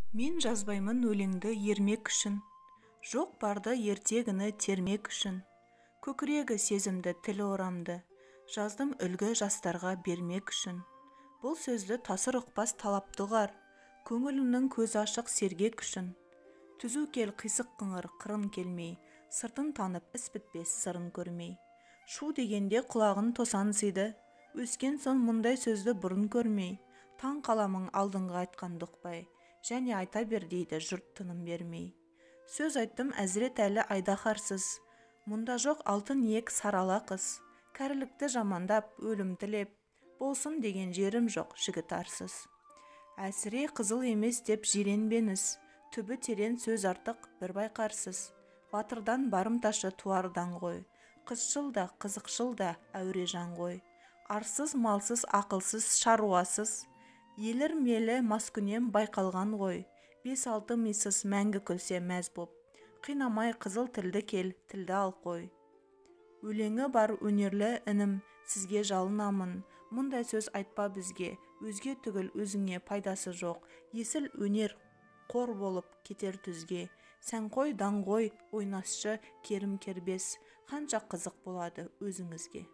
Мен жазбаймын өлеңді ермек үшін, жоқ барды ертегіні термек үшін. Көкірегі сезімді тіл орамды, жаздым үлгі жастарға бермек үшін. Бұл сөзді тасыр ұқпас талапты ұғар, көңілімнің көз ашық сергек үшін. Түзу кел қисық қыңыр қырын келмей, сыртын танып іс бітпес сырын көрмей. Шу дегенде құлағын тосан сыйды, өскен соң мұндай сөзді бұрын көрмей. Таң қаламың алдыңғы айтқан дұқпай, және айта бер дейді жұрт тыным бермей. Сөз айттым әзірет әлі айдаһарсыз, мұнда жоқ алтын иек сарала қыз. Кәрілікті жамандап, өлім тілеп, болсын деген жерім жоқ жігіт арсыз. Әсіре қызыл емес деп жиренбеңіз, түбі терең сөз артық бір байқарсыз. Батырдан барымташы туардан ғой, қызшыл да қызықшыл да әуре жан ғой. Арсыз малсыз ақылсыз шаруасыз, елір мелі маскүнем байқалған ғой. 5-6 мисыз мәңгі күлсе мәз боп, қинамай қызыл тілді кел тілді ал қой. Өлеңі бар өнерлі інім, сізге жалынамын, мұндай сөз айтпа бізге, өзге түгіл өзіңе пайдасы жоқ. Есіл өнер қор болып кетер түзге, сән қой даңғой ойнасшы керім кербес, қанша қызық болады өзіңізге.